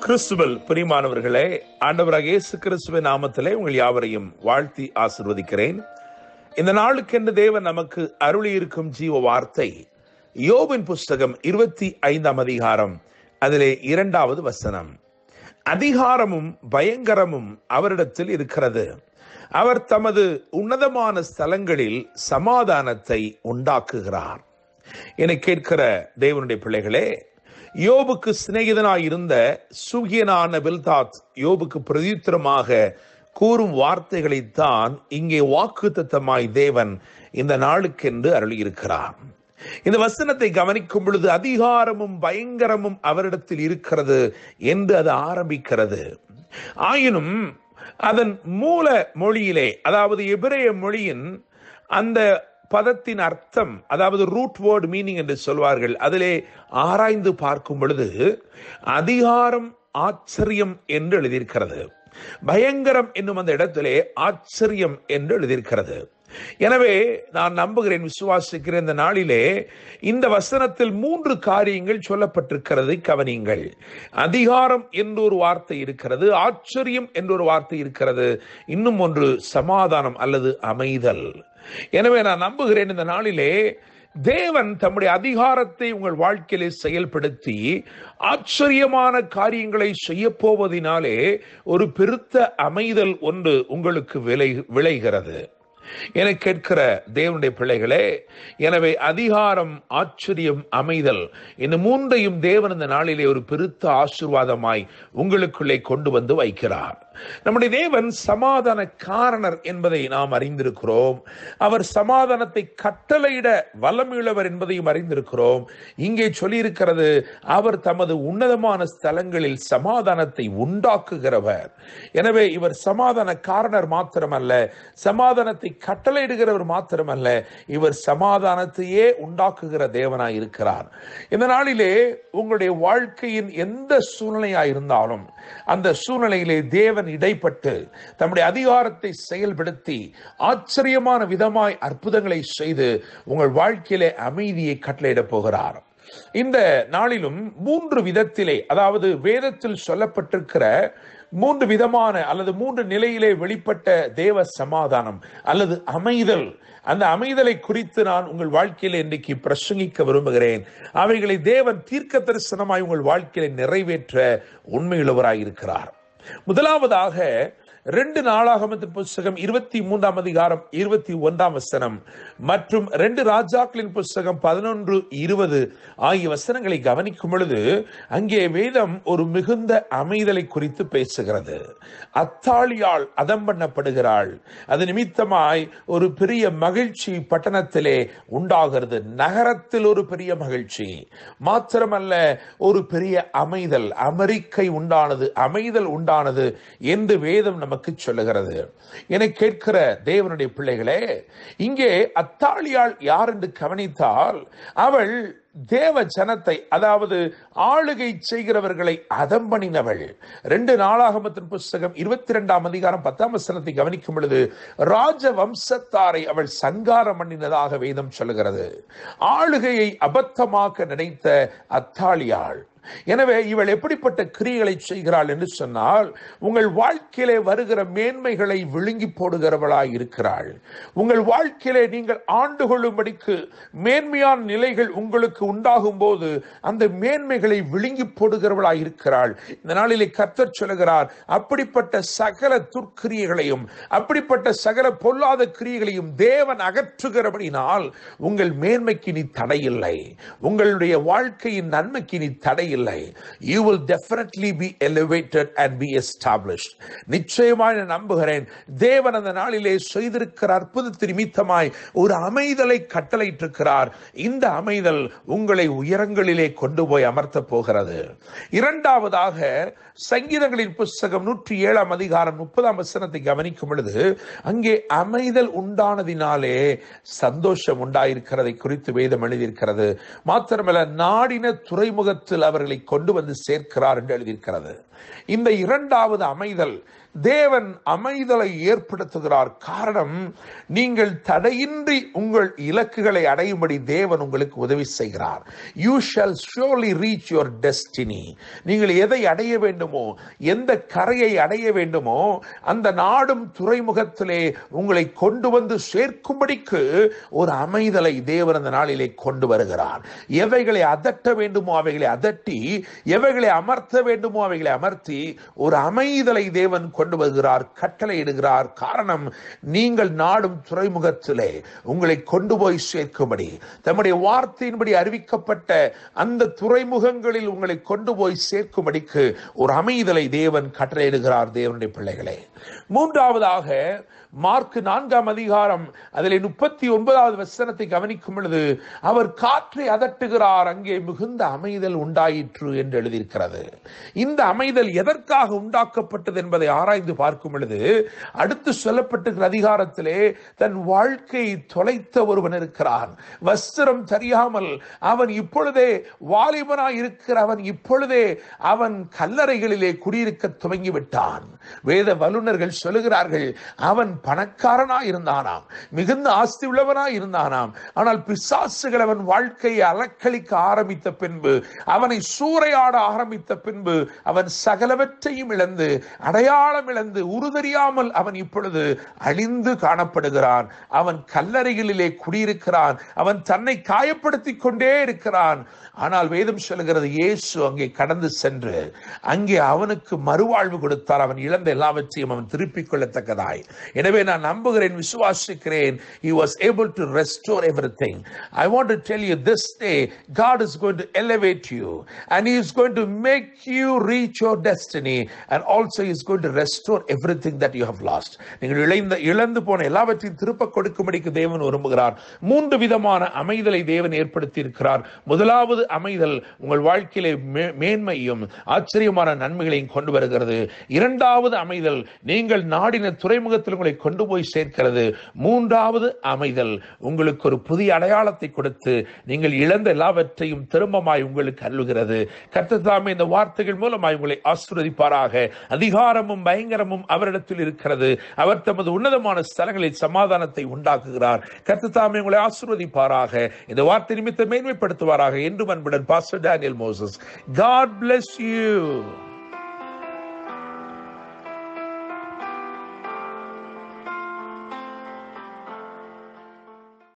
கிறிஸ்துவில் பிரியமானவர்களே, ஆண்டவராகிய இயேசு கிறிஸ்துவின் நாமத்திலே உங்கள் யாவரையும் வாழ்த்தி ஆசீர்வதிக்கிறேன். இந்த நாளுக்கென்று தேவன் நமக்கு அருளி இருக்கும் ஜீவ வார்த்தை யோபின் புஸ்தகம் 25ஆம் அதிகாரம், அதிலே 2வது வசனம். அதிகாரமும் பயங்கரமும் அவரிடத்தில் இருக்கிறது, அவர் தமது உன்னதமான ஸ்தலங்களில் சமாதானத்தை உண்டாக்குகிறார். என கேட்கிற தேவனுடைய பிள்ளைகளே, யோபுக்கு சிநேகிதனாய் இருந்த சூகியனான பில்தாத் யோபுக்கு பிரதியுத்தரமாக கூறும் வார்த்தைகளைத்தான் இங்கே வாக்குத்தத்தமாய் தேவன் இந்த நாளுக்கென்று அருளியிருக்கிறார். இந்த வசனத்தை கவனிக்கும் பொழுது அதிகாரமும் பயங்கரமும் அவரிடத்தில் இருக்கிறது என்று அது ஆரம்பிக்கிறது. ஆயினும் அதன் மூல மொழியிலே, அதாவது எபிரேய மொழியின் அந்த பதத்தின் அர்த்தம், அதாவது ரூட் வேர்ட் மீனிங் என்று சொல்வார்கள், அதிலே ஆராய்ந்து பார்க்கும் பொழுது அதிகாரம் ஆச்சரியம் என்று எழுதியிருக்கிறது, பயங்கரம் என்னும் அந்த இடத்திலே ஆச்சரியம் என்று எழுதியிருக்கிறது. எனவே நான் நம்புகிறேன், விசுவாசிக்கிறேன், இந்த நாளிலே இந்த வசனத்தில் 3 காரியங்கள் சொல்லப்பட்டிருக்கிறது. கவனியுங்கள். அதிகாரம் என்று ஒரு வார்த்தை இருக்கிறது, ஆச்சரியம் என்று ஒரு வார்த்தை இருக்கிறது, இன்னும் ஒன்று சமாதானம் அல்லது அமைதல். எனவே நான் நம்புகிறேன், இந்த நாளிலே தேவன் தம்முடைய அதிகாரத்தை உங்கள் வாழ்க்கையிலே செயல்படுத்தி ஆச்சரியமான காரியங்களை செய்ய போவதினாலே ஒரு பெருத்த அமைதல் ஒன்று உங்களுக்கு விளைகிறது. என கேட்கிற தேவனுடைய பிள்ளைகளே, எனவே அதிகாரம், ஆச்சரியம், அமைதல், இந்த 3ஐயும் தேவன் இந்த நாளிலே ஒரு பெருத்த ஆசீர்வாதமாய் உங்களுக்குள்ளே கொண்டு வந்து வைக்கிறார். நம்முடைய தேவன் சமாதான காரணர் என்பதை நாம் அறிந்திருக்கிறோம். அவர் சமாதானத்தை கட்டளையிட வல்லமையுள்ளவர் என்பதையும் அறிந்திருக்கிறோம். இங்கே சொல்லியிருக்கிறது, அவர் தமது உன்னதமான ஸ்தலங்களில் சமாதானத்தை உண்டாக்குகிறவர். எனவே இவர் சமாதான காரணர் மாத்திரமல்ல, சமாதானத்தை கட்டளையிடுகிறவர் மாத்திரமல்ல, இவர் சமாதானத்தையே உண்டாக்குகிற தேவனாய் இருக்கிறார். இந்த நாளிலே உங்களுடைய வாழ்க்கையின் எந்த சூழ்நிலையாயிருந்தாலும் அந்த சூழ்நிலையிலே தேவன் இடைப்பட்டு தம்முடைய அதிகாரத்தை செயல்படுத்தி ஆச்சரியமான விதமாய் அற்புதங்களை செய்து உங்கள் வாழ்க்கையிலே அமைதியை கட்டளையிட போகிறார். இந்த நாளிலும் 3 விதத்திலே, அதாவது வேதத்தில் சொல்லப்பட்டிருக்கிற 3 விதமான அல்லது 3 நிலையிலே வெளிப்பட்ட தேவ சமாதானம் அல்லது அமைதல், அந்த அமைதலை குறித்து நான் உங்கள் வாழ்க்கையில இன்றைக்கு பிரசங்கிக்க விரும்புகிறேன். அவைகளை தேவன் தீர்க்க தரிசனமாய் உங்கள் வாழ்க்கையில நிறைவேற்ற உண்மையுள்ளவராய் இருக்கிறார். முதலாவதாக 2 நாளாகமத்தின் புஸ்தகம் 23ஆம் அதிகாரம் 21ஆம் வசனம் மற்றும் 2 ராஜாக்களின் புஸ்தகம் 11-20 ஆகிய வசனங்களை கவனிக்கும் பொழுது அங்கே வேதம் ஒரு மிகுந்த அமைதலை குறித்து பேசுகிறது. அத்தாளியால் அதம் பண்ணப்படுகிறாள், அது நிமித்தமாய் ஒரு பெரிய மகிழ்ச்சி பட்டணத்திலே உண்டாகிறது. நகரத்தில் ஒரு பெரிய மகிழ்ச்சி மாத்திரமல்ல, ஒரு பெரிய அமைதல், அமெரிக்கை உண்டானது, அமைதல் உண்டானது என்று வேதம் நமக்கு சொல்லுகிறது. என கேட்கிற தேவனுடைய பிள்ளைகளே, இங்கே அத்தாளியாள் யார் என்று கவனித்தால், அவள் தேவ ஜனத்தை, அதாவது ஆளுகை செய்கிறவர்களை அதம் பண்ணினவள். 2 நாளாகமத்தின் புஸ்தகம் 22ஆம் அதிகாரம் 10ஆம் வசனத்தை கவனிக்கும் பொழுது ராஜ வம்சத்தாரை அவள் சங்காரம் பண்ணினதாக வேதம் சொல்லுகிறது. ஆளுகையை அபத்தமாக்க நினைத்த அத்தாளியாள். எனவே இவள் எப்படிப்பட்ட கிரியைகளை செய்கிறாள் என்று சொன்னால், உங்கள் வாழ்க்கையிலே வருகிற மேன்மைகளை விழுங்கி போடுகிறவளாய் இருக்கிறாள். உங்கள் வாழ்க்கையிலே நீங்கள் ஆண்டு கொள்ளும்படிக்கு மேன்மையான நிலைகள் உங்களுக்கு உண்டாகும் போது அந்த மேன்மைகளை விழுங்கி போடுகிறவளாய் இருக்கிறாள். இந்த நாளிலே கர்த்தர் சொல்லுகிறார், அப்படிப்பட்ட சகல துர்க்கிரியைகளையும் அப்படிப்பட்ட சகல பொல்லாத கிரியைகளையும் தேவன் அகற்றுகிறபடினால் உங்கள் மேன்மைக்கு நீ தடையில்லை, உங்களுடைய வாழ்க்கையின் நன்மைக்கு நீ தடை இல்லை. You will definitely be elevated and be established. நிச்சயமாய் நான் நம்புகிறேன், தேவன் அந்த நாளிலே செய்திருக்கிற அற்புதத்தின் நிமித்தமாய் ஒரு அமைதலை கட்டளையிட்டிருக்கிறார். இந்த அமைதல் உங்களை உயரங்களிலே கொண்டு போய் அமர்த்த போகிறது. 2வதாக சங்கீதங்களின் புஸ்தகம் 107ஆம் அதிகாரம் 30ஆம் வசனத்தை கவனிக்கும் பொழுது அங்கே அமைதல் உண்டானதினாலே சந்தோஷம் உண்டாயிருக்கிறதை குறித்து வேதம் எழுதியிருக்கிறது. மாத்திரமல்ல, நாடின துறைமுகத்தில் அவர்களை கொண்டு வந்து சேர்க்கிறார் என்று எழுதியிருக்கிறது. இந்த 2வது அமைதல் தேவன் அமைதலை ஏற்படுத்துகிறார். காரணம், நீங்கள் தடையின்றி உங்கள் இலக்குகளை அடையும்படி தேவன் உங்களுக்கு உதவி செய்கிறார். You shall surely reach your destiny. நீங்கள் எதை அடைய வேண்டுமோ, எந்த கரையை அடைய வேண்டுமோ, அந்த நாடும் துறைமுகத்திலே உங்களை கொண்டு வந்து சேர்க்கும்படிக்கு ஒரு அமைதலை தேவன் அந்த நாளிலே கொண்டு வருகிறார். எவைகளை அதட்ட வேண்டுமோ அவைகளை அதட்டி, எவைகளை அமர்த்த வேண்டுமோ அவைகளை அமர்த்தி ஒரு அமைதலை தேவன் கொண்டு வருகிறார், கட்டளை இடுகிறார். காரணம், நீங்கள் நாடும் துறைமுகத்திலே உங்களை கொண்டு போய் சேர்க்கும்படி, தம்முடைய வார்த்தையின்படி அறிவிக்கப்பட்ட அந்த துறைமுகங்களில் உங்களை கொண்டு போய் சேர்க்கும்படிக்கு ஒரு அமைதலை தேவன் கட்டளையிடுகிறார். தேவனுடைய பிள்ளைகளே, மூன்றாவதாக மார்க் 4ஆம் அதிகாரம் அதிலே 39வது வசனத்தை கவனிக்கும் பொழுது, அவர் காற்றை அதட்டுகிறார், அங்கே மிகுந்த அமைதல் உண்டாயிற்று என்று எழுதியிருக்கிறது. இந்த அமைதல் எதற்காக உண்டாக்கப்பட்டது என்பதை ஆராய்ந்து பார்க்கும் பொழுது, அடுத்து சொல்லப்பட்டிருக்கிற அதிகாரத்திலே தன் வாழ்க்கையை தொலைத்த ஒருவன் இருக்கிறான். வஸ்திரம் தெரியாமல் அவன் இப்பொழுதே வாலிபனாய் இருக்கிறவன் இப்பொழுதே அவன் கல்லறைகளிலே குடியிருக்க துவங்கிவிட்டான். வேத வல்லுநர்கள் சொல்லுகிறார்கள், அவன் பணக்காரனாய் இருந்தானாம், மிகுந்த ஆஸ்தி உள்ளவனாய் இருந்தானாம். ஆனால் பிசாசுகள் அவன் வாழ்க்கையை அலக்களிக்க ஆரம்பித்த பின்பு, அவனை சூறையாட ஆரம்பித்த பின்பு, அவன் சகலவற்றையும் இழந்து, அடையாளம் இழந்து, உருதறியாமல் அவன் இப்பொழுது அழிந்து காணப்படுகிறான். அவன் கல்லறைகளிலே குடியிருக்கிறான். அவன் தன்னை காயப்படுத்திக் கொண்டே இருக்கிறான். ஆனால் வேதம் சொல்லுகிறது, இயேசு அங்கே கடந்து சென்று அங்கே அவனுக்கு மறுவாழ்வு கொடுத்தார். அவன் இழந்த எல்லாவற்றையும் அவன் திருப்பிக் கொள்ளத்தக்கதாய். எனவே நான் நம்புகிறேன், விசுவாசிக்கிறேன், he was able to restore everything. I want to tell you, this day God is going to elevate you and he is going to make you reach your destiny, and also he is going to restore everything that you have lost. நீங்கள் இழந்து போன எல்லாவற்றையும் திருப்ப கொடுக்கும்படிக்கு தேவன் விரும்புகிறார். 3 விதமான அமைதலை தேவன் ஏற்படுத்தி இருக்கிறார். முதலாவது அமைதல் உங்கள் வாழ்க்கையிலே மேன்மையும் ஆச்சரியமான நன்மைகளையும் கொண்டு வருகிறது. இரண்டாவது அமைதல் நீங்கள் நாடின துறைமுகத்தில் உங்களை கொண்டு போய் சேர்க்கிறது. மூன்றாவது அமைதல் உங்களுக்கு ஒரு புதிய அடையாளத்தை கொடுத்து நீங்கள் இழந்த எல்லாவற்றையும் திரும்பமாய் உங்களுக்கு அருளுகிறது. கர்த்தர் தாமே இந்த வார்த்தைகள் மூலமாய் உங்களை ஆசீர்வதிப்பாராக. அதிகாரமும் பயங்கரமும் அவரிடத்தில் இருக்கிறது. அவர் தமது உன்னதமான ஸ்தலங்களில் சமாதானத்தை உண்டாக்குகிறார். கர்த்தர் தாமே உங்களை ஆசீர்வதிப்பாராக. இந்த வார்த்தை நிமித்தம் மேன்மைப்படுத்துவாராக. என்று அன்புடன் pastor Daniel Moses. God bless you.